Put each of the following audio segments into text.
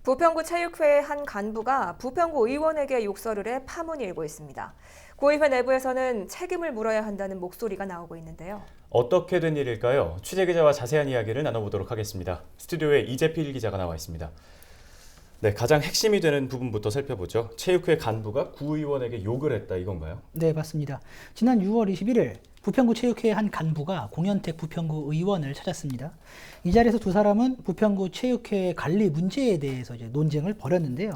부평구 체육회 한 간부가 부평구 의원에게 욕설을 해 파문이 일고 있습니다. 구의회 내부에서는 책임을 물어야 한다는 목소리가 나오고 있는데요. 어떻게 된 일일까요? 취재기자와 자세한 이야기를 나눠보도록 하겠습니다. 스튜디오에 이재필 기자가 나와 있습니다. 네, 가장 핵심이 되는 부분부터 살펴보죠. 체육회 간부가 구의원에게 욕을 했다, 이건가요? 네, 맞습니다. 지난 6월 21일 부평구 체육회 한 간부가 공현택 부평구 의원을 찾았습니다. 이 자리에서 두 사람은 부평구 체육회 관리 문제에 대해서 이제 논쟁을 벌였는데요.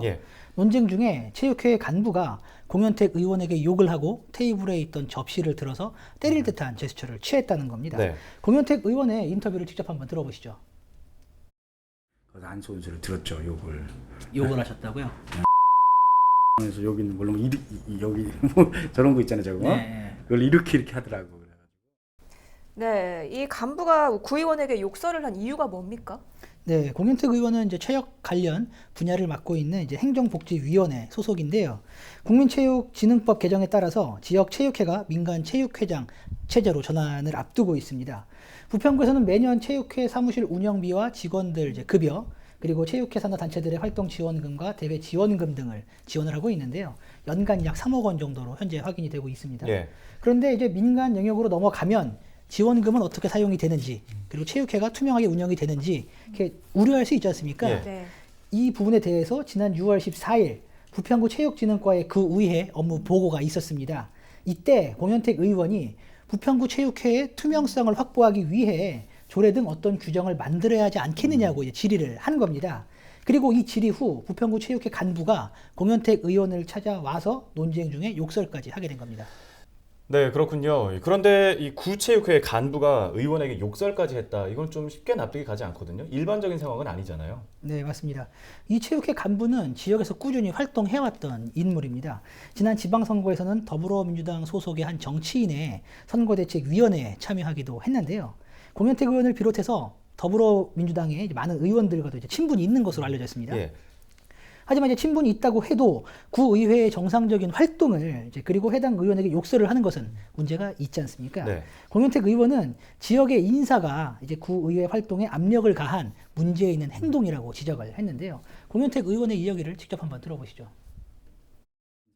논쟁 중에 체육회 간부가 공현택 의원에게 욕을 하고 테이블에 있던 접시를 들어서 때릴 듯한 제스처를 취했다는 겁니다. 공현택 의원의 인터뷰를 직접 한번 들어보시죠. 안 좋은 소리를 들었죠. 욕을 하셨다고요? 그래서 여기는 물론 여기 뭐 저런 거 있잖아요. 저거 그걸 이렇게 하더라고. 네, 이 간부가 구의원에게 욕설을 한 이유가 뭡니까? 네, 공현택 의원은 이제 체육 관련 분야를 맡고 있는 이제 행정복지위원회 소속인데요. 국민체육진흥법 개정에 따라서 지역 체육회가 민간 체육회장 체제로 전환을 앞두고 있습니다. 부평구에서는 매년 체육회 사무실 운영비와 직원들 이제 급여, 그리고 체육회 산하 단체들의 활동 지원금과 대회 지원금 등을 지원을 하고 있는데요. 연간 약 3억 원 정도로 현재 확인이 되고 있습니다. 그런데 이제 민간 영역으로 넘어가면 지원금은 어떻게 사용이 되는지, 그리고 체육회가 투명하게 운영이 되는지 이렇게 우려할 수 있지 않습니까? 이 부분에 대해서 지난 6월 14일 부평구 체육진흥과의 그 의회 업무 보고가 있었습니다. 이때 공현택 의원이 부평구 체육회의 투명성을 확보하기 위해 조례 등 어떤 규정을 만들어야 하지 않겠느냐고 이제 질의를 한 겁니다. 그리고 이 질의 후 부평구 체육회 간부가 공현택 의원을 찾아와서 논쟁 중에 욕설까지 하게 된 겁니다. 네, 그렇군요. 그런데 이 구체육회 간부가 의원에게 욕설까지 했다. 이건 좀 쉽게 납득이 가지 않거든요. 일반적인 상황은 아니잖아요. 네, 맞습니다. 이 체육회 간부는 지역에서 꾸준히 활동해왔던 인물입니다. 지난 지방선거에서는 더불어민주당 소속의 한 정치인의 선거대책위원회에 참여하기도 했는데요. 공현택 의원을 비롯해서 더불어민주당의 많은 의원들과도 이제 친분이 있는 것으로 알려졌습니다. 하지만 이제 친분이 있다고 해도 구의회의 정상적인 활동을 그리고 해당 의원에게 욕설을 하는 것은 문제가 있지 않습니까? 공현택 의원은 지역의 인사가 이제 구의회 활동에 압력을 가한 문제 있는 행동이라고 지적을 했는데요. 공현택 의원의 이야기를 직접 한번 들어보시죠.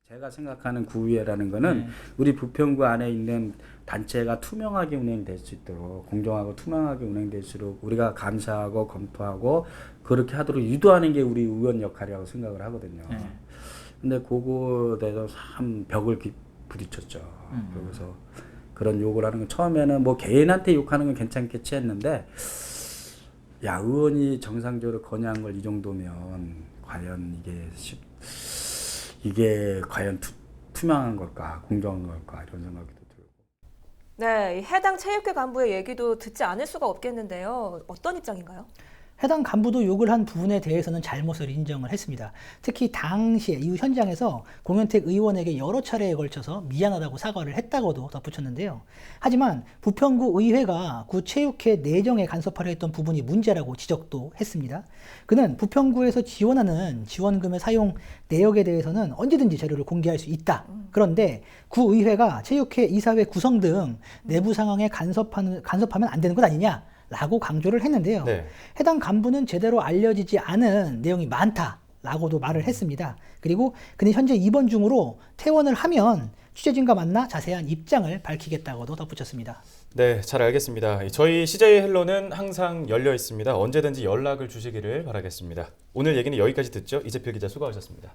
제가 생각하는 구의회라는 거는 우리 부평구 안에 있는 단체가 투명하게 운행될 수 있도록, 공정하고 투명하게 운행될수록 우리가 감사하고 검토하고 그렇게 하도록 유도하는 게 우리 의원 역할이라고 생각을 하거든요. 근데 그거에 대해서 참 벽을 부딪혔죠. 그래서 그런 욕을 하는 건 처음에는 뭐 개인한테 욕하는 건 괜찮겠지 했는데, 야, 의원이 정상적으로 건의한 걸 이 정도면 과연 이게 과연 투명한 걸까, 공정한 걸까, 이런 생각이 들고. 네, 해당 체육회 간부의 얘기도 듣지 않을 수가 없겠는데요. 어떤 입장인가요? 해당 간부도 욕을 한 부분에 대해서는 잘못을 인정을 했습니다. 특히 당시에 이후 현장에서 공현택 의원에게 여러 차례에 걸쳐서 미안하다고 사과를 했다고도 덧붙였는데요. 하지만 부평구 의회가 구 체육회 내정에 간섭하려 했던 부분이 문제라고 지적도 했습니다. 그는 부평구에서 지원하는 지원금의 사용 내역에 대해서는 언제든지 자료를 공개할 수 있다. 그런데 구의회가 체육회 이사회 구성 등 내부 상황에 간섭하면 안 되는 것 아니냐? 라고 강조를 했는데요. 해당 간부는 제대로 알려지지 않은 내용이 많다라고도 말을 했습니다. 그리고 그는 현재 입원 중으로 퇴원을 하면 취재진과 만나 자세한 입장을 밝히겠다고도 덧붙였습니다. 네, 잘 알겠습니다. 저희 CJ 헬로는 항상 열려 있습니다. 언제든지 연락을 주시기를 바라겠습니다. 오늘 얘기는 여기까지 듣죠. 이재필 기자 수고하셨습니다.